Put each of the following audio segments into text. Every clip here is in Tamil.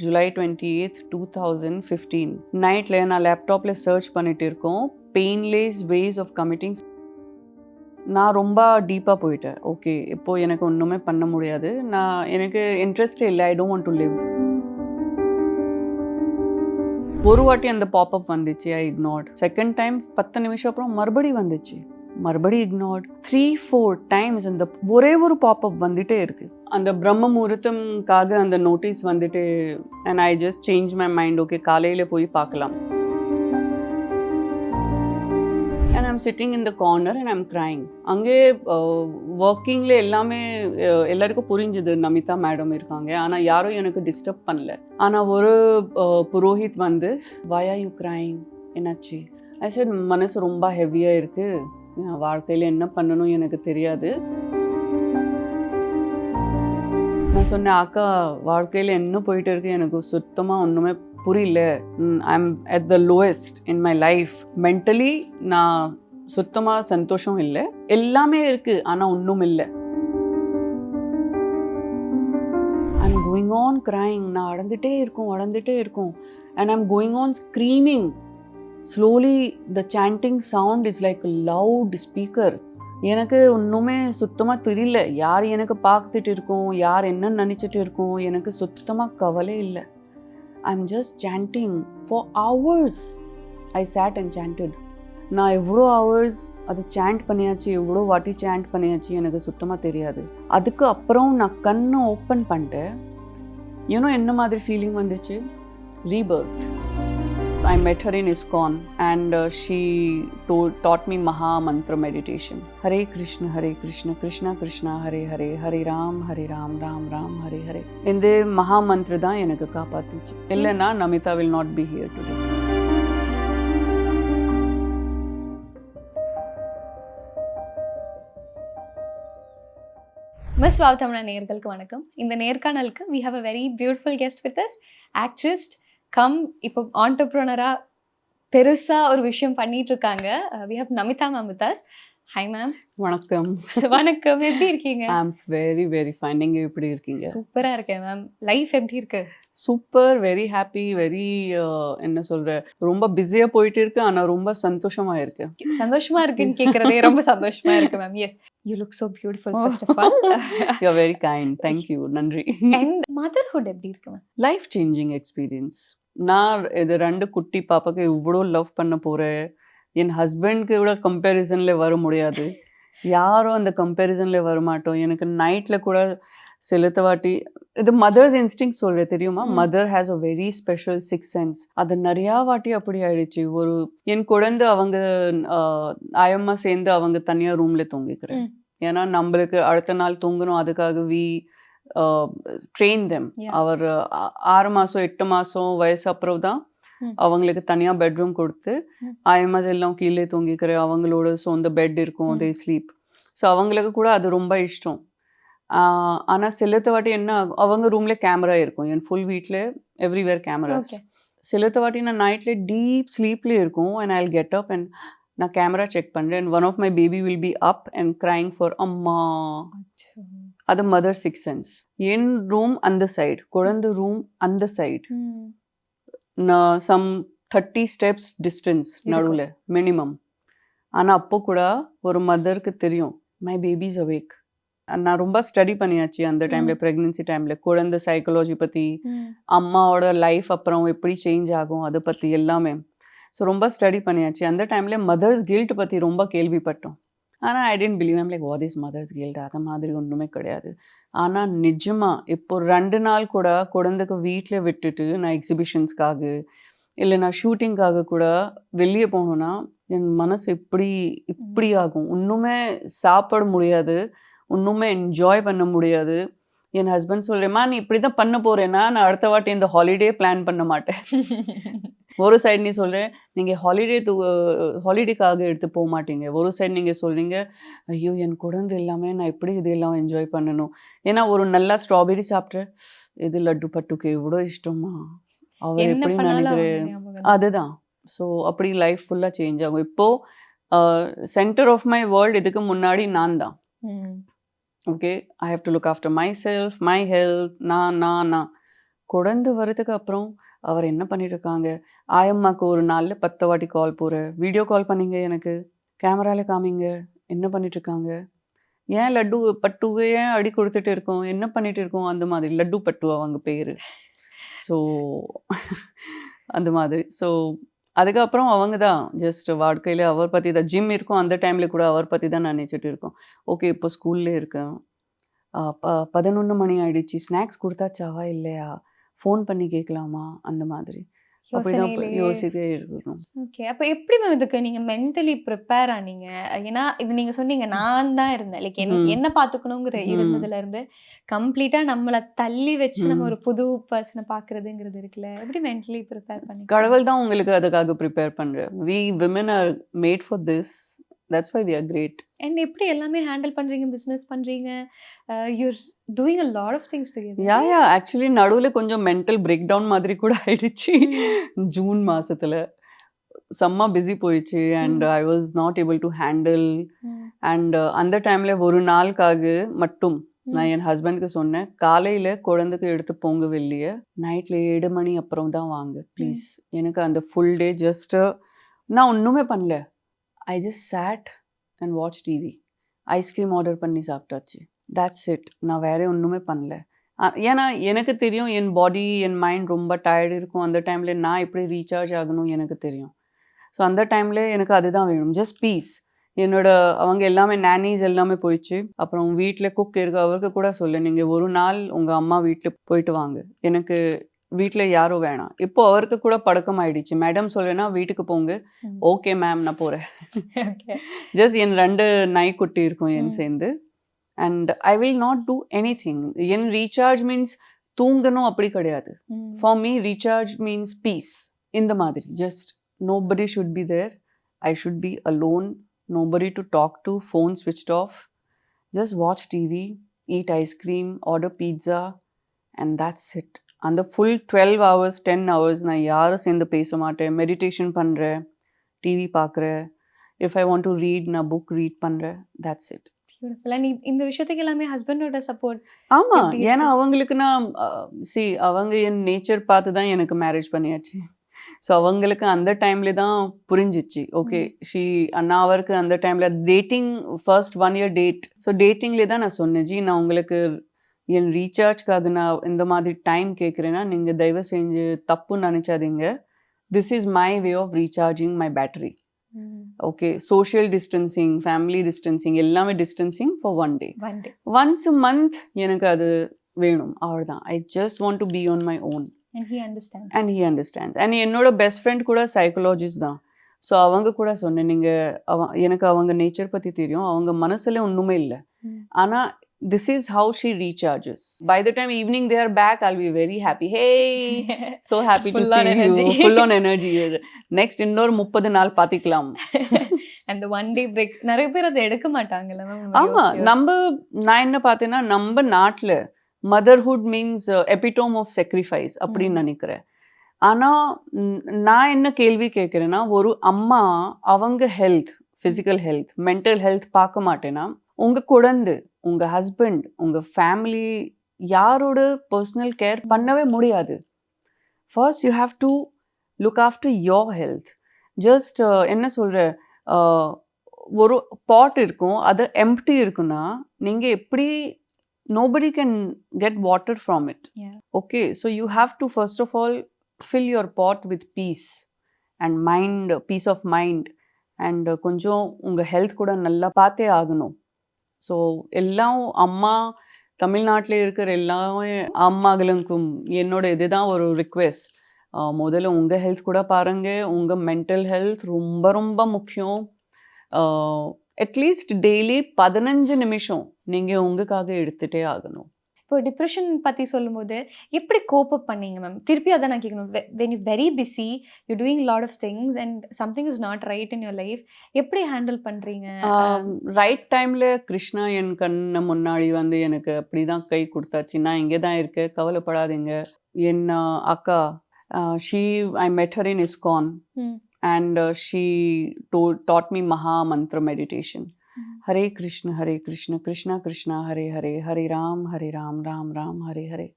July 28th 2015 நைட்டில் நான் லேப்டாப்பில் சர்ச் பண்ணிட்டு இருக்கோம் பெயின்லெஸ் வேஸ் ஆஃப் கமிட்டிங். நான் ரொம்ப டீப்பாக போயிட்டேன். ஓகே, இப்போது எனக்கு ஒன்றுமே பண்ண முடியாது, எனக்கு இன்ட்ரெஸ்டே இல்லை, I don't want to live. ஒரு வாட்டி அந்த பாப்அப் வந்துச்சு, ஐ இக்னோர்ட். செகண்ட் டைம் 10 நிமிஷம் அப்புறம் மறுபடி வந்துச்சு, மறுபடி இக்னோர்ட். 3-4 டைம்ஸ் அந்த ஒரே ஒரு பாப்அப் வந்துட்டே இருக்கு. அந்த பிரம்ம முகூர்த்தம்காக அந்த நோட்டீஸ் வந்துட்டு and I just change my mind. Okay, காலையில் போய் பார்க்கலாம். And I'm sitting in the corner and I'm crying. அங்கே ஒர்க்கிங்கில் எல்லாருக்கும் புரிஞ்சுது நமிதா மேடம் இருக்காங்க, ஆனால் யாரும் எனக்கு டிஸ்டர்ப் பண்ணல. ஆனால் ஒரு புரோஹித் வந்து why are you crying, என்னாச்சு? I said மனசு ரொம்ப ஹெவியாக இருக்குது, வாழ்க்கையில் என்ன பண்ணணும் எனக்கு தெரியாது. நான் சொன்னேன், அக்கா வாழ்க்கையில் என்ன போயிட்டு இருக்கு எனக்கு சுத்தமாக ஒன்றுமே புரியல. I'm at the lowest in my life. Mentally நான் சுத்தமாக சந்தோஷம் இல்லை, எல்லாமே இருக்குது ஆனால் ஒன்றும் இல்லை. I'm going on crying. நான் அடந்துட்டே இருக்கும் and I'm going on screaming. Slowly the sanding sound is like loud speaker. எனக்கு ஒன்றுமே சுத்தமாக தெரியல, யார் எனக்கு பார்த்துட்டு இருக்கோம், யார் என்ன நினச்சிட்டு இருக்கோம், எனக்கு சுத்தமாக கவலை இல்லை. I'm just chanting for hours. I sat and chanted. நான் எவ்வளோ ஹவர்ஸ் அது சாண்ட் பண்ணியாச்சு, எவ்வளோ வாட்டி சாண்ட் பண்ணியாச்சு எனக்கு சுத்தமாக தெரியாது. அதுக்கு அப்புறம் நான் கண்ணை ஓப்பன் பண்ணிட்டேன். ஏன்னோ என்ன மாதிரி ஃபீலிங் வந்துச்சு, Rebirth. I met her in ISKCON and she taught me Maha Mantra meditation. Hare Krishna, Krishna Krishna, Hare Hare, Hare Ram, Ram Ram, Hare Hare. இந்த மகா மந்திர தான் எனக்கு காப்பாத்துச்சு. இல்லைன்னா Namitha will not be here today. Miss wow தமிழா நேயர்களுக்கு வணக்கம். இந்த நேர்காணலுக்கு we have a very beautiful guest with us, actress இப்போ ஆண்டர்ப்ரனராக பெருசாக ஒரு விஷயம் பண்ணிட்டு இருக்காங்க. we have Namitha ma'am with us. Hi ma'am. வணக்கம். வணக்கம், எப்படி இருக்கீங்க? I am very very fine. நீங்கள் எப்படி இருக்கீங்க? சூப்பராக இருக்கேன் மேம். லைஃப் எப்படி இருக்கு? சூப்பர், வெரி ஹாப்பி, வெரி என்ன சொல்கிற, ரொம்ப பிஸியாக போயிட்டு இருக்கு, ஆனால் ரொம்ப சந்தோஷமாக இருக்கு. சந்தோஷமாக இருக்குன்னு கேட்குறதே ரொம்ப சந்தோஷமாக இருக்கு ma'am. Yes, you look so beautiful first of all. You are very kind, thank you, நன்றி. அண்ட் மதர்ஹுட் எப்படி இருக்கு மேம்? Life changing experience. நான் இது 2 குட்டி பாப்பாக்கு இவ்வளோ லவ் பண்ண போகிறேன். என் ஹஸ்பண்ட்க்கு கூட கம்பேரிசனில் வர முடியாது, யாரும் அந்த கம்பேரிசனில் வரமாட்டோம். எனக்கு நைட்டில் கூட சிலத்த வாட்டி இது மதர்ஸ் இன்ஸ்டிங் சொல்கிறேன் தெரியுமா, mother has a very special 6th sense. அது நிறையா வாட்டி அப்படி ஆயிடுச்சு. என் குழந்தை அவங்க ஆயம்மா சேர்ந்து அவங்க தனியாக ரூமில் தூங்கிக்கிறேன். ஏன்னா நம்மளுக்கு அடுத்த நாள் தூங்கணும், அதுக்காக ட்ரெயின் தெம். அவர் 6 மாதம் 8 மாதம் வயசு அப்புறம் தான் அவங்களுக்கு தனியாக பெட்ரூம் கொடுத்து ஆயம்மாஸ் எல்லாம் கீழே தூங்கிக்கிற அவங்களோட சொந்த பெட் இருக்கும், தே ஸ்லீப். ஸோ அவங்களுக்கு கூட அது ரொம்ப இஷ்டம். ஆனால் சிலத்த வாட்டி என்ன ஆகும், அவங்க ரூமில் கேமரா இருக்கும், என் ஃபுல் வீட்டில் எவ்ரிவேர் கேமராஸ். சிலத்த வாட்டி நான் நைட்டில் டீப் ஸ்லீப்லேயே இருக்கும் and I will get up and நான் கேமரா செக் பண்ணுறேன் and one of my baby will be up and crying for அம்மா. அது மதர் 6th சென்ஸ். என் ரூம் அந்த சைடு, குழந்தை ரூம் அந்த சைடு, சம் 30 ஸ்டெப்ஸ் டிஸ்டன்ஸ் நடுவில் மினிமம். ஆனால் அப்போ கூட ஒரு மதருக்கு தெரியும் மை பேபிஸ் அவேக். நான் ரொம்ப ஸ்டடி பண்ணியாச்சு அந்த டைமில், ப்ரெக்னென்சி டைமில், குழந்தை சைக்காலஜி பற்றி, அம்மாவோட லைஃப் அப்புறம் எப்படி சேஞ்ச் ஆகும் அதை பற்றி எல்லாமே. ஸோ ரொம்ப ஸ்டடி பண்ணியாச்சு. அந்த டைமில் மதர்ஸ் கில்ட் பற்றி ரொம்ப கேள்விப்பட்டோம். ஆனால் I don't believe. I'm like what is mother's guilt, அது மாதிரி ஒன்றுமே கிடையாது. ஆனால் நிஜமாக இப்போ 2 நாள் கூட குழந்தைக்கு வீட்டில் விட்டுட்டு நான் எக்ஸிபிஷன்ஸ்க்காக இல்லை நான் ஷூட்டிங்காக கூட வெளியே போகணுன்னா என் மனசு இப்படி ஆகும். ஒன்றுமே சாப்பிட முடியாது, ஒன்றுமே என்ஜாய் பண்ண முடியாது. என் ஹஸ்பண்ட் சொல்கிறேம்மா நீ இப்படி தான் பண்ண போகிறேன்னா நான் அடுத்த வாட்டி இந்த ஹாலிடே பிளான் பண்ண மாட்டேன். ஒரு சைடு நீ சொல்கிறேன் நீங்கள் ஹாலிடேக்காக எடுத்து போக மாட்டீங்க, ஒரு சைடு நீங்கள் சொல்கிறீங்க ஐயோ என் குழந்தை எல்லாமே நான் எப்படி இது எல்லாம் என்ஜாய் பண்ணணும். ஏன்னா ஒரு நல்லா ஸ்ட்ராபெரி சாப்பிட்றேன், இது லட்டு பட்டுக்கு எவ்வளோ இஷ்டமா, அவர் எப்படி நினைக்கிறேன், அதுதான். ஸோ அப்படி லைஃப் ஃபுல்லாக சேஞ்ச் ஆகும். இப்போது சென்டர் ஆஃப் மை வேர்ல்டு இதுக்கு முன்னாடி நான் தான். Okay, I have to look after my self, my health, நான் குழந்தை வரதுக்கு அப்புறம் அவர் என்ன பண்ணிட்டு இருக்காங்க, ஆயம்மாக்கு ஒரு நாள்ல 10 வாட்டி கால் போறேன். வீடியோ கால் பண்ணீங்க எனக்கு. கேமரால காமிங்க. என்ன பண்ணிட்டு இருக்காங்க? ஏன் லட்டு பட்டுக்கு ஏன் அடி குடுத்துட்டு இருக்கோம்? என்ன பண்ணிட்டு இருக்கோம்? அந்த மாதிரி. லட்டு பட்டு அவங்க பேரு. ஸோ அந்த மாதிரி. ஸோ அதுக்கப்புறம் அவங்க தான் ஜஸ்ட் வாழ்க்கையில அவர் பத்தி தான் ஜிம் இருக்கும். அந்த டைம்ல கூட அவர் பத்தி தான் நினைச்சுட்டு இருக்கோம். ஓகே இப்போ ஸ்கூல்ல இருக்கேன். 11 மணி ஆயிடுச்சு. ஸ்நாக்ஸ் குடுத்தாச்சாவா? இல்லையா? ஃபோன் பண்ணி கேட்கலாமா? அந்த மாதிரி. அப்படிதான் யோசனையிலேயே. யோசிச்சிட்டே இருக்கணும். ஓகே. அப்ப எப்படி மேம் இதுக்கு நீங்க மென்டலி ப்ரிப்பேர் ஆனீங்க? ஏன்னா, இது நீங்க சொன்னீங்க, நான் தான் இருந்தேன். லைக் ம். என்ன பார்த்துக்கணுங்கிற ம். இருந்ததுல இருந்து, கம்ப்ளீட்டா நம்மள தள்ளி வச்சு நம்ம ம். ஒரு புது பெர்சன பார்க்குறதுங்கிறது இருக்குல்ல. எப்படி மென்டலி ப்ரிப்பேர் பண்ணிக்கிட்டீங்க? கடவுள் தான் உங்களுக்கு அதுக்காக ப்ரிப்பேர் பண்றார். We women are made for this. That's why we are great. And எப்படி எல்லாமே ஹேண்டில் பண்றீங்க? பிசினஸ் பண்றீங்க. You're doing a lot of things together. Yeah actually நடுவுல கொஞ்சம் மென்டல் பிரேக் டவுன் மாதிரி கூட ஆயிடுச்சு. ம். ஜூன் மாசத்துல. செம்ம பிஸி போயிடுச்சு அண்ட் ம். I was not able to handle. ம். அண்ட் அந்த டைம்ல ஒரு நாளுக்காக மட்டும் நான் ம். என் ஹஸ்பண்ட்க்கு சொன்னேன், காலையில குழந்தைக்கு எடுத்து போங்க வெளிய. நைட்ல 7 மணி அப்புறம் தான் வாங்க ப்ளீஸ். எனக்கு அந்த ஃபுல் டே ஜஸ்ட் நான் ஒண்ணுமே பண்ணல. I just sat and watch TV. Ice cream order பண்ணி சாப்பிட்டாச்சு. That's it. நான் வேற ஒண்ணுமே பண்ணல. ஏன்னா எனக்கு தெரியும் என் பாடி, என் மைண்ட் ரொம்ப டயர்டு இருக்கும். அந்த டைம்ல நான் எப்படி ரீசார்ஜ் ஆகணும் எனக்கு தெரியும். ஸோ அந்த டைம்ல எனக்கு அதுதான் வேணும். Just peace. என்னோட அவங்க எல்லாமே நானீஸ் எல்லாமே போயிடுச்சு. அப்புறம் வீட்ல குக் இருக்கு. அவருக்கு கூட சொல்லேன், நீங்க ஒரு நாள் உங்க அம்மா வீட்ல போயிட்டு வாங்க. எனக்கு வீட்ல யாரும் வேணாம். இப்போ அவருக்கு கூட பழக்கம் ஆயிடுச்சு. மேடம் சொல்லேன்னா வீட்டுக்கு போங்க. ம். ஓகே மேம் நான் போறேன். ஓகே. ஜஸ்ட் என் 2 நாய்க்குட்டி இருக்கும் என் ம். சேர்ந்து. And I will not do anything. என் ரீசார்ஜ் மீன்ஸ் தூங்கணும் அப்படி கிடையாது. ம். For me recharge means peace. இந்த மாதிரி just nobody should be there. I should be alone. Nobody to talk to. Phone switched off. Just watch TV, eat ice cream, order pizza, and that's it. அந்த ஃபுல் 12 hours 10 hours நான் யாரும் சேர்ந்து பேச மாட்டேன். மெடிடேஷன் பண்ணுறேன், டிவி பார்க்குறேன். If I want to read நான் புக் ரீட் பண்ணுறேன். That's it. பியூட்டிஃபுல். அண்ட் இந்த விஷயத்துக்கு எல்லாமே ஹஸ்பண்டோட சப்போர்ட் ஆமா. எப்படி ஏன்னா இருக்கு? அவங்களுக்கு நான் அவங்க என் நேச்சர் பார்த்து தான் எனக்கு மேரேஜ் பண்ணியாச்சு. ஸோ அவங்களுக்கு அந்த டைம்ல தான் புரிஞ்சிச்சு. ஓகே நான் அவருக்கு அந்த டைம்ல dating first 1 year date. So டேட்டிங்ல தான் நான் சொன்னேன், ஜி நான் உங்களுக்கு என் ரீசார்ஜ்க்காக நான் இந்த மாதிரி டைம் கேட்குறேன்னா நீங்கள் தயவு செஞ்சு தப்பு நினைச்சாதீங்க. This is my way of recharging my battery. ம். Okay social distancing, family distancing எல்லாமே distancing for 1 day. One day. Once a month எனக்கு அது வேணும் அவ்வளோதான். I just want to be on my own. And he understands. And he understands. And என்னோட பெஸ்ட் ஃப்ரெண்ட் கூட சைக்காலஜிஸ்ட் தான். ஸோ அவங்க கூட சொன்னேன், நீங்கள் எனக்கு அவங்க நேச்சர் பற்றி தெரியும். அவங்க மனசுல ஒன்றுமே இல்லை. ம். ஆனால் this is how she recharges. By the time evening they are back I'll be very happy. Hey so happy to Full on see you. energy. Full on energy. Next இன்னொரு 30 நாள் பார்த்துக்கலாம். அந்த ஒன் டே பிரேக் நிறைய பேர் அதை எடுக்க மாட்டாங்கல்ல மேம். ஆமா நான் என்ன பார்த்தேன்னா நம்ம நாட்டில் motherhood means epitome of sacrifice அப்படின்னு நினைக்கிறேன். ஆனால் நான் என்ன கேள்வி கேட்குறேன்னா, ஒரு அம்மா அவங்க health, physical health, mental health பார்க்க மாட்டேன்னா உங்கள் குழந்தை, உங்கள் ஹஸ்பண்ட், உங்கள் ஃபேமிலி யாரோட பர்சனல் கேர் பண்ணவே முடியாது. First you have to look after your health. Just என்ன சொல்கிற, ஒரு பாட் இருக்கும், அது எம்ப்டி இருக்குன்னா நீங்கள் எப்படி nobody can get water from it. Yeah. Okay, so you have to first of all fill your pot with peace and mind, peace of mind, and கொஞ்சம் உங்கள் ஹெல்த் கூட நல்லா பார்த்தே ஆகணும். ஸோ எல்லாம் அம்மா தமிழ்நாட்டில் இருக்கிற எல்லாமே அம்மாங்களுக்கும் என்னோட இதுதான் ஒரு ரிக்வெஸ்ட். முதல்ல உங்கள் ஹெல்த் கூட பாருங்க. உங்கள் மென்டல் ஹெல்த் ரொம்ப ரொம்ப முக்கியம். அட்லீஸ்ட் டெய்லி 15 நிமிஷம் நீங்கள் உங்களுக்காக எடுத்துகிட்டே ஆகணும். இப்போ டிப்ரெஷன் பற்றி சொல்லும்போது எப்படி கோப் அப் பண்ணீங்க மேம்? திருப்பி அதான் நான் கேட்கணும். When you very busy, you doing lot of things and something is not right in your life, எப்படி ஹேண்டில் பண்ணுறீங்க? ரைட் டைமில் கிருஷ்ணா என் கண்ணு முன்னாடி வந்து எனக்கு அப்படி தான் கை கொடுத்தாச்சு. நான் இங்கே தான் இருக்கேன், கவலைப்படாதீங்க. என் அக்கா I met her in ISKCON. And she taught me Maha Mantra meditation. Hare Krishna, Krishna Krishna, Hare Hare, Hare Ram, Ram Ram, Hare Hare.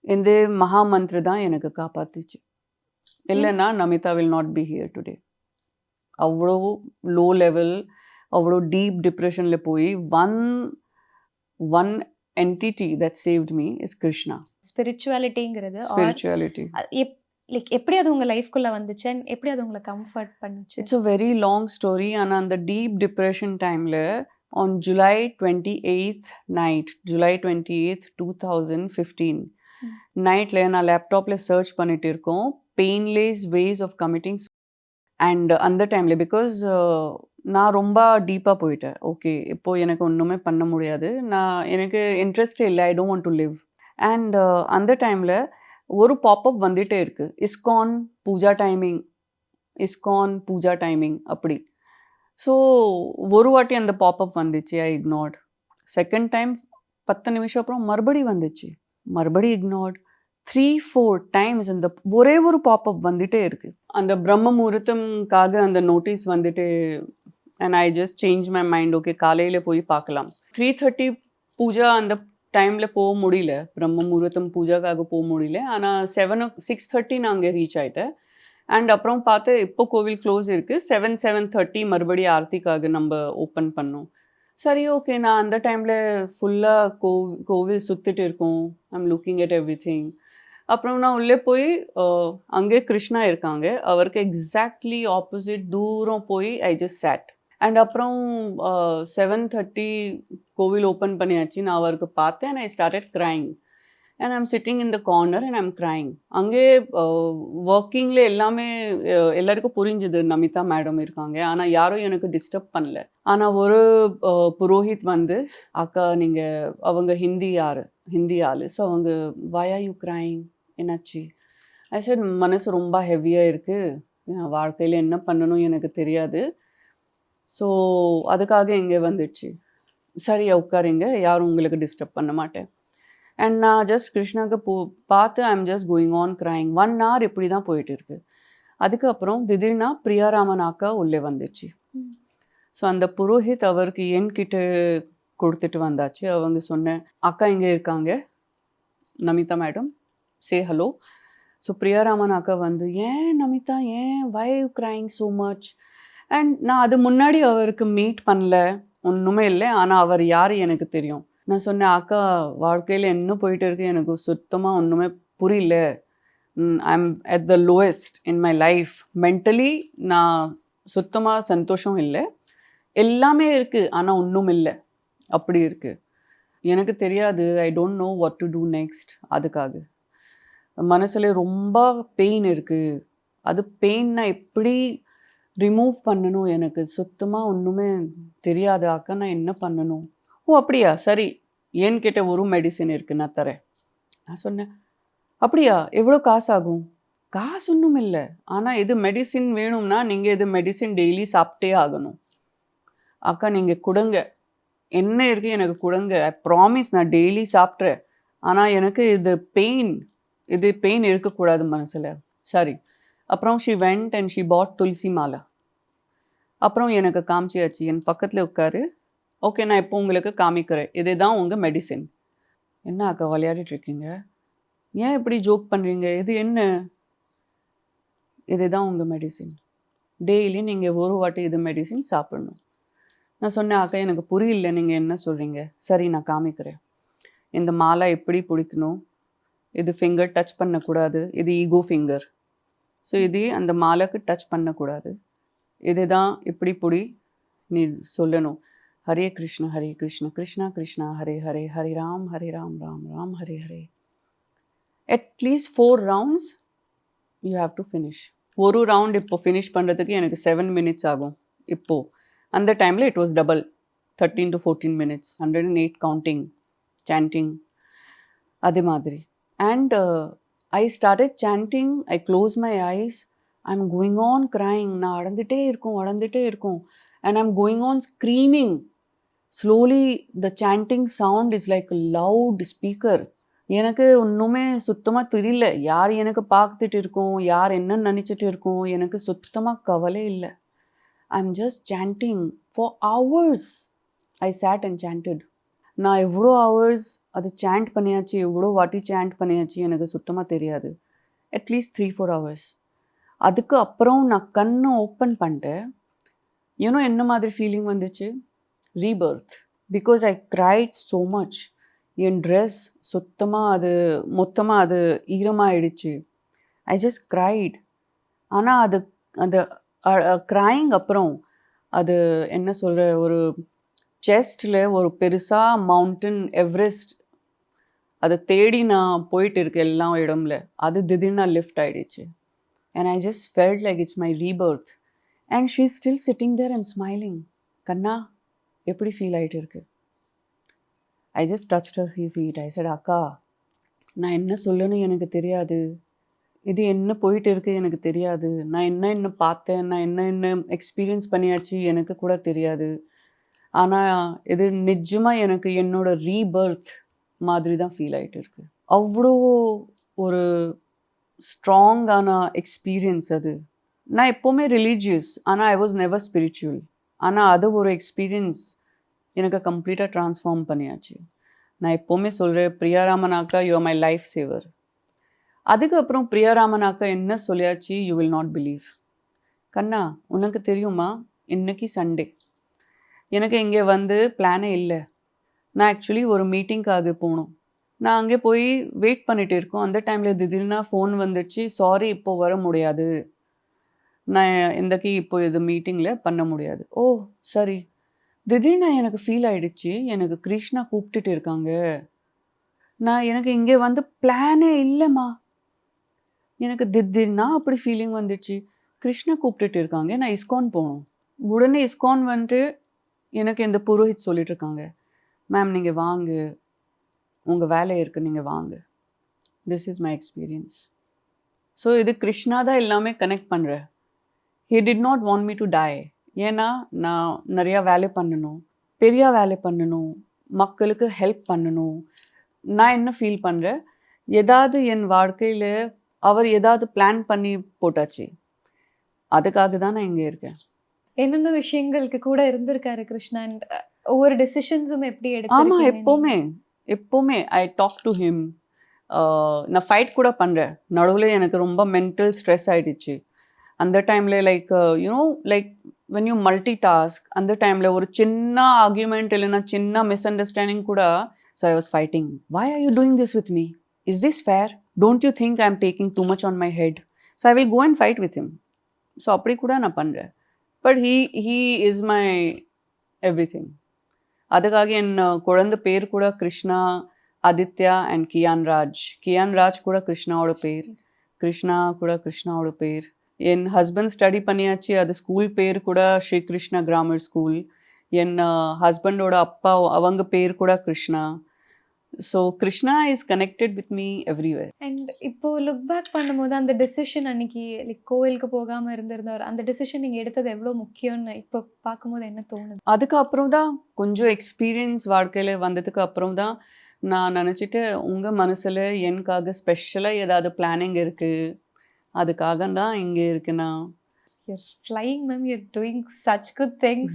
இந்த மகா மந்திர தான் எனக்கு காப்பாத்துச்சு. இல்லைன்னா Namitha will not be here today. அவ்வளோ லோ லெவல், அவ்வளோ டீப் டிப்ரெஷனில் போய் one entity that saved me is Krishna. ஸ்பிரிச்சுவாலிட்டிங்கிறது ஸ்பிரிச்சுவாலிட்டி. லைக் எப்படி அது உங்க லைஃப்குள்ள வந்துச்சு and எப்படி அது உங்களை கம்ஃபர்ட் பண்ணுச்சு? It's a very long story. ஆனால் அந்த டீப் டிப்ரெஷன் டைமில் on July 28th night, July 28th 2015 நைட்டில் நான் லேப்டாப்பில் சர்ச் பண்ணிட்டு இருக்கோம் painless ways of committing. And அந்த டைமில் பிகாஸ் நான் ரொம்ப டீப்பாக போயிட்டேன். ஓகே, இப்போது எனக்கு ஒன்றுமே பண்ண முடியாது, எனக்கு இன்ட்ரெஸ்டே இல்லை, I don't want to live. And அந்த டைமில் ஒரு பாப்அப் வந்துகிட்டே இருக்குது, இஸ்கான் பூஜா டைமிங் அப்படி. ஸோ ஒரு வாட்டி அந்த பாப்அப் வந்துச்சு, ஐ இக்னோர்ட். செகண்ட் டைம் 10 நிமிஷம் அப்புறம் மறுபடி இக்னோர்ட். 3-4 டைம்ஸ் அந்த ஒரே ஒரு பாப்அப் வந்துட்டே இருக்கு. அந்த பிரம்ம முகூர்த்தம்காக அந்த நோட்டீஸ் வந்துட்டு, and I just change my mind. Okay, காலையில் போய் பார்க்கலாம். 3:30 பூஜா அந்த டைமில் போக முடியல, பிரம்ம முகூர்த்தம் பூஜாக்காக போக முடியல. ஆனால் 6:30 நான் அங்கே ரீச் ஆகிட்டேன். அண்ட் அப்புறம் பார்த்து இப்போ கோவில் க்ளோஸ் இருக்குது, 7:30 மறுபடி ஆர்த்திக்காக நம்ம ஓப்பன் பண்ணோம். சரி, ஓகே, நான் அந்த டைமில் ஃபுல்லாக கோவில் சுற்றிட்டு இருக்கோம். I'm looking at every thing. அப்புறம் நான் உள்ளே போய் அங்கே கிருஷ்ணா இருக்காங்க, அவருக்கு எக்ஸாக்ட்லி ஆப்போசிட் தூரம் போய் ஐ ஜஸ்ட் சேட். அண்ட் அப்புறம் 7:30 கோவில் ஓப்பன் பண்ணியாச்சு, நான் அவருக்கு பார்த்தேன். I started crying and I'm sitting in the corner and I'm crying. அங்கே ஒர்க்கிங்கில் எல்லாமே எல்லாருக்கும் புரிஞ்சுது நமிதா மேடம் இருக்காங்க, ஆனால் யாரும் எனக்கு டிஸ்டர்ப் பண்ணல. ஆனால் ஒரு புரோஹித் வந்து, அக்கா நீங்கள், அவங்க ஹிந்தி ஆள். ஸோ அவங்க, why are you crying, என்னாச்சு? ஐ said மனசு ரொம்ப ஹெவியாக இருக்குது, வாழ்க்கையில் என்ன பண்ணணும் எனக்கு தெரியாது. ஸோ அதுக்காக இங்கே வந்துடுச்சு. சரி உட்காருங்க, யாரும் உங்களுக்கு டிஸ்டர்ப் பண்ண மாட்டேன். அண்ட் நான் ஜஸ்ட் கிருஷ்ணாவுக்கு பார்த்து I'm just going on crying. 1 hour இப்படி தான் போயிட்டு இருக்கு. அதுக்கப்புறம் திடீர்னா பிரியாராமன் அக்கா உள்ளே வந்துச்சு. ஸோ அந்த புரோஹித் அவருக்கு என்கிட்ட கொடுத்துட்டு வந்தாச்சு. அவங்க சொன்னேன், அக்கா இங்கே இருக்காங்க, Namitha madam, say hello. So Priya Raman அக்கா வந்து, ஏன் நமிதா, ஏன் why you crying so much? And நான் அது முன்னாடி அவருக்கு மீட் பண்ணல, ஒன்றுமே இல்லை. ஆனால் அவர் யார் எனக்கு தெரியும். நான் சொன்னேன், அக்கா வாழ்க்கையில் என்ன போயிட்டு இருக்கு, எனக்கு சுத்தமாக ஒன்றுமே புரியல. I'm at the lowest in my life. Mentally நான் சுத்தமாக சந்தோஷம் இல்லை. எல்லாமே இருக்குது, ஆனால் ஒன்றும் இல்லை, அப்படி இருக்குது. எனக்கு தெரியாது, I don't know what to do next. அதுக்காக மனசில் ரொம்ப பெயின் இருக்குது. அது பெயின் நான் எப்படி ரிமூவ் பண்ணணும், எனக்கு சுத்தமாக ஒன்றுமே தெரியாது அக்கா, நான் என்ன பண்ணணும்? ஓ அப்படியா, சரி, என்கிட்ட ஒரு மெடிசின் இருக்குது, நான் தரேன். நான் சொன்னேன், அப்படியா, எவ்வளோ காசு ஆகும்? காசு ஒன்றும் இல்லை, ஆனால் இது மெடிசின் வேணும்னா நீங்கள் இது மெடிசின் டெய்லி சாப்பிட்டே ஆகணும். அக்கா நீங்கள் கொடுங்க, என்ன இருக்குது எனக்கு கொடுங்க, ஐ ப்ராமிஸ் நான் டெய்லி சாப்பிட்றேன். ஆனால் எனக்கு இது பெயின் இருக்கக்கூடாது மனசில். சரி. அப்புறம் ஷி வெண்ட் அண்ட் ஷி பாட் துளசி மாலை. அப்புறம் எனக்கு காமிச்சியாச்சு, என் பக்கத்தில் உட்காரு. ஓகே, நான் இப்போ உங்களுக்கு காமிக்கிறேன், இதுதான் உங்கள் மெடிசின். என்ன அக்கா விளையாடிட்டு இருக்கீங்க, ஏன் இப்படி ஜோக் பண்ணுறீங்க, இது என்ன? இதுதான் உங்கள் மெடிசின், டெய்லி நீங்கள் ஒரு வாட்டி இது மெடிசின் சாப்பிடணும். நான் சொன்னேன், அக்கா எனக்கு புரியல, நீங்கள் என்ன சொல்கிறீங்க. சரி, நான் காமிக்கிறேன். இந்த மாலை எப்படி பிடிக்கணும், இது ஃபிங்கர் டச் பண்ணக்கூடாது, இது ஈகோ ஃபிங்கர். ஸோ இது அந்த மாலைக்கு டச் பண்ணக்கூடாது. இதுதான் இப்படி பிடி, நீ சொல்லணும், Hare Krishna Krishna Krishna Hare Hare, Hare Ram Ram Ram Hare Hare. At least 4 rounds you have to finish. ஒரு ரவுண்ட் இப்போ ஃபினிஷ் பண்ணுறதுக்கு எனக்கு 7 minutes ஆகும். இப்போது அந்த டைமில் it was double, 13 to 14 minutes, 108 counting, sanding, அதே மாதிரி. And I started sanding, I close my ice, I am going on crying. நான் அடந்துட்டே இருக்கும். And I am going on screaming. Slowly the sanding sound is like loud speaker. எனக்கு ஒன்றுமே சுத்தமாக தெரியல, யார் எனக்கு பார்த்துட்டு இருக்கோம், யார் என்ன நினச்சிட்டு இருக்கோம், எனக்கு சுத்தமாக கவலை இல்லை. I am just chanting for hours. I sat and chanted. நான் எவ்வளோ ஹவர்ஸ் அது சாண்ட் பண்ணியாச்சு, எவ்வளோ வாட்டி சாண்ட் பண்ணியாச்சு எனக்கு சுத்தமாக தெரியாது. At least 3-4 hours. அதுக்கு அப்புறம் நான் கண்ணை ஓப்பன் பண்ணிட்டேன். என்ன மாதிரி ஃபீலிங் வந்துச்சு? Rebirth. Because I cried so much. N dress மொத்தமாக அது ஈரமாயிடுச்சு. I just cried. ஆனால் அந்த கிரைங் அப்புறம் அது என்ன சொல்கிற, ஒரு செஸ்டில் ஒரு பெருசாக மவுண்டன் எவரெஸ்ட் அதை தேடி நான் போயிட்டு இருக்கேன் எல்லா இடம்ல. அது திடீர்னு லிஃப்ட் ஆயிடுச்சு. And I just felt like it's my rebirth. And she is still sitting there and smiling. கண்ணா எப்படி ஃபீல் ஆகிட்டு இருக்கு? I just touched her feet. I said, அக்கா நான் என்ன சொல்லணும்னு எனக்கு தெரியாது. இது என்ன போயிட்டு இருக்கு எனக்கு தெரியாது. நான் என்ன பார்த்தேன், நான் என்ன எக்ஸ்பீரியன்ஸ் பண்ணியாச்சு எனக்கு கூட தெரியாது. ஆனால் இது நிஜமாக எனக்கு என்னோட ரீபர்த் மாதிரி தான் ஃபீல் ஆகிட்டு இருக்கு. அவ்வளோ ஒரு ஸ்ட்ராங்கான எக்ஸ்பீரியன்ஸ் அது. நான் எப்போவுமே ரிலீஜியஸ், ஆனால் ஐ வாஸ் நெவர் ஸ்பிரிச்சுவல். ஆனால் அது ஒரு எக்ஸ்பீரியன்ஸ் எனக்கு கம்ப்ளீட்டாக ட்ரான்ஸ்ஃபார்ம் பண்ணியாச்சு. நான் எப்போவுமே சொல்கிறேன், பிரியாராமன் அக்கா யூ ஆர் மை லைஃப் சேவர். அதுக்கப்புறம் பிரியாராமன் அக்கா என்ன சொல்லியாச்சு, யூ வில் நாட் பிலீவ். கண்ணா உனக்கு தெரியுமா, இன்னைக்கு சண்டே. எனக்கு இங்கே வந்து பிளானே இல்லை. நான் ஆக்சுவலி ஒரு மீட்டிங்காக போகணும். நான் அங்கே போய் வெயிட் பண்ணிட்டு இருக்கோம். அந்த டைமில் திடீர்னு ஃபோன் வந்துடுச்சு, சாரி இப்போ வர முடியாது, நான் இன்றைக்கி இப்போ இது மீட்டிங்கில் பண்ண முடியாது. ஓ சரி. திடீர்னு எனக்கு ஃபீல் ஆகிடுச்சு, எனக்கு கிருஷ்ணா கூப்பிட்டுட்டு இருக்காங்க. எனக்கு இங்கே வந்து பிளானே இல்லைம்மா. எனக்கு திடீர்னா அப்படி ஃபீலிங் வந்துடுச்சு, கிருஷ்ணா கூப்பிட்டுட்டு இருக்காங்க, நான் இஸ்கான் போகணும். உடனே இஸ்கான் வந்துட்டு எனக்கு இந்த புரோஹித் சொல்லிட்டு இருக்காங்க, மேம் நீங்கள் வாங்க, உங்கள் வேலை இருக்குது, நீங்கள் வாங்க. This is my experience. So இது கிருஷ்ணா தான் எல்லாமே கனெக்ட் பண்ணுறேன். He did not want me to tie. ஏன்னா நான் நிறையா வேலை பண்ணணும், பெரிய வேலை பண்ணணும், மக்களுக்கு ஹெல்ப் பண்ணணும். நான் என்ன ஃபீல் பண்ணுறேன், ஏதாவது என் வாழ்க்கையில் அவர் ஏதாவது பிளான் பண்ணி போட்டாச்சு. அதுக்காக தான் நான் இங்கே இருக்கேன். என்னென்ன விஷயங்களுக்கு கூட இருந்திருக்காரு கிருஷ்ணா? ஒவ்வொரு டெசிஷன்ஸும் எப்படி ஆமாம், எடுத்து எப்போவுமே ஐ டாக் டு ஹிம். நான் ஃபைட் கூட பண்ணுறேன். நடுவில் எனக்கு ரொம்ப மென்டல் ஸ்ட்ரெஸ் ஆகிடுச்சு. அந்த டைமில் like like when you multitask, அந்த டைமில் ஒரு சின்ன ஆர்கியூமெண்ட் இல்லைன்னா சின்ன மிஸ் அண்டர்ஸ்டாண்டிங் கூட. So I was fighting. Why are you doing this with me? Is this fair? Don't you think I am taking too much on my head? So I will go and fight with him. So அப்படி கூட நான் பண்ணுறேன். But he is my everything. அதுக்காக என் குழந்தை பேர் கூட கிருஷ்ணா, ஆதித்யா அண்ட் கியான் ராஜ். கியான் ராஜ் கூட கிருஷ்ணாவோட பேர், கிருஷ்ணா கூட கிருஷ்ணாவோட பேர். என் ஹஸ்பண்ட் ஸ்டடி பண்ணியாச்சு, அது ஸ்கூல் பேர் கூட ஸ்ரீ கிருஷ்ணா கிராமர் ஸ்கூல். என் ஹஸ்பண்டோட அப்பா அவங்க பேர் கூட Krishna. So Krishna is connected with me everywhere. And இப்போ லுக் பேக் பண்ணும்போது அந்த டெசிஷன் அன்னைக்கு லைக் கோயிலுக்கு போகாமல் இருந்திருந்தார், அந்த டெசிஷன் நீங்கள் எடுத்தது எவ்வளோ முக்கியம்னு இப்போ பார்க்கும்போது என்ன தோணுது? அதுக்கப்புறம் தான் கொஞ்சம் எக்ஸ்பீரியன்ஸ் வாழ்க்கையில் வந்ததுக்கு அப்புறம் தான் நான் நினச்சிட்டு, உங்கள் மனசில் எனக்காக ஸ்பெஷலாக ஏதாவது பிளானிங் இருக்குது, அதுக்காக தான் இங்கே இருக்குண்ணா. You're flying, ma'am. You're doing such good things.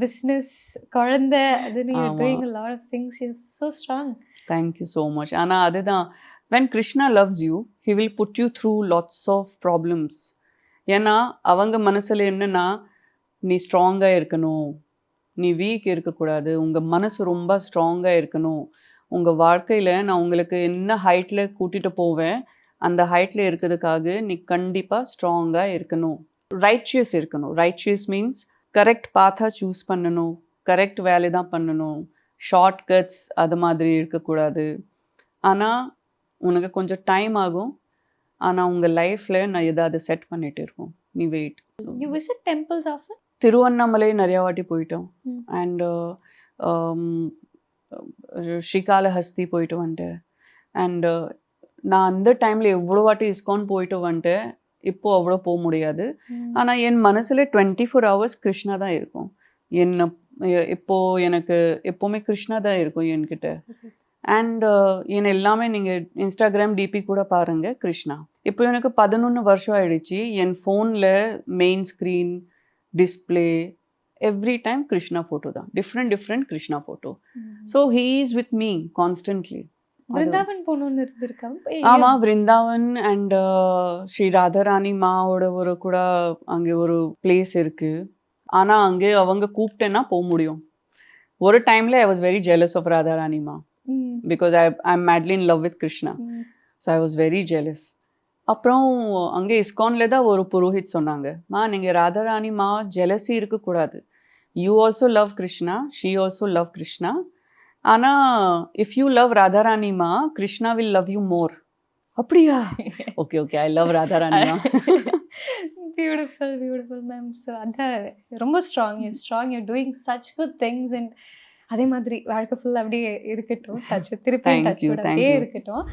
Business, குழந்தை, then you're doing a lot of things. You're so strong. Thank you so much. ஆனால் அதுதான், when Krishna loves you, he will put you through lots of problems. ஏன்னா அவங்க மனசில் என்னன்னா, நீ ஸ்ட்ராங்காக இருக்கணும், நீ வீக் இருக்கக்கூடாது, உங்கள் மனசு ரொம்ப ஸ்ட்ராங்காக இருக்கணும். உங்கள் வாழ்க்கையில் நான் உங்களுக்கு என்ன ஹைட்டில் கூட்டிகிட்டு போவேன், அந்த ஹைட்டில் இருக்கிறதுக்காக நீ கண்டிப்பாக ஸ்ட்ராங்காக இருக்கணும், ரைச்சியஸ் இருக்கணும். ரைச்சியஸ் மீன்ஸ் கரெக்ட் பாத்தாக சூஸ் பண்ணணும், கரெக்ட் வேலை தான் பண்ணணும், ஷார்ட் கட்ஸ் அது மாதிரி இருக்கக்கூடாது. ஆனால் உனக்கு கொஞ்சம் டைம் ஆகும், ஆனால் உங்கள் லைஃப்பில் நான் ஏதாவது செட் பண்ணிகிட்டு இருக்கோம், நீ wait. You visit temples often? Tiruvannamalai நிறையா வாட்டி போயிட்டோம். அண்ட் ஸ்ரீகாளஹஸ்தி போயிட்டு வந்துட்டேன். அண்டு நான் அந்த டைமில் எவ்வளோ வாட்டி இஸ்கான் போயிட்டு வந்துட்டேன். இப்போது அவ்வளோ போக முடியாது. ஆனால் என் மனசில் 24 hours கிருஷ்ணா தான் இருக்கும். இப்போது எனக்கு எப்போவுமே கிருஷ்ணா தான் இருக்கும் என்கிட்ட. அண்ட் என் எல்லாமே நீங்கள் இன்ஸ்டாகிராம் டிபி கூட பாருங்கள், கிருஷ்ணா. இப்போ எனக்கு 11 வருஷம் ஆயிடுச்சு. என் ஃபோனில் main screen, display, every time Krishna photo தான், different Krishna photo. So he is with me constantly. Brindavan போகணும்னு இருந்திருக்கா? ஆமா, பிருந்தாவன் அண்ட் ஸ்ரீ ராதாராணி மாவோட ஒரு கூட அங்கே ஒரு பிளேஸ் இருக்கு. ஆனா அங்கே அவங்க கூப்பிட்டேன்னா போக முடியும். ஒரு டைம்ல I was very jealous of Radharani Ma because I am madly in love with Krishna. So I was very jealous. அப்புறம் அங்கே இஸ்கான்ல தான் ஒரு புரோஹித் சொன்னாங்க, மா நீங்கள் ராதாராணி மா ஜெலசி இருக்கக்கூடாது. You also love Krishna, she also love Krishna. ஆனால் if you love Radharani Ma, Krishna will love you more. அப்படியா? Okay okay, I love Radharani Ma. Beautiful ma'am. So அதான் ரொம்ப strong you doing such good things. And அதே மாதிரி வாழ்க்கை ஃபுல்லாக அப்படியே இருக்கட்டும், டச் திருப்பி Thank டச் you, thank அப்படியே you. இருக்கட்டும்.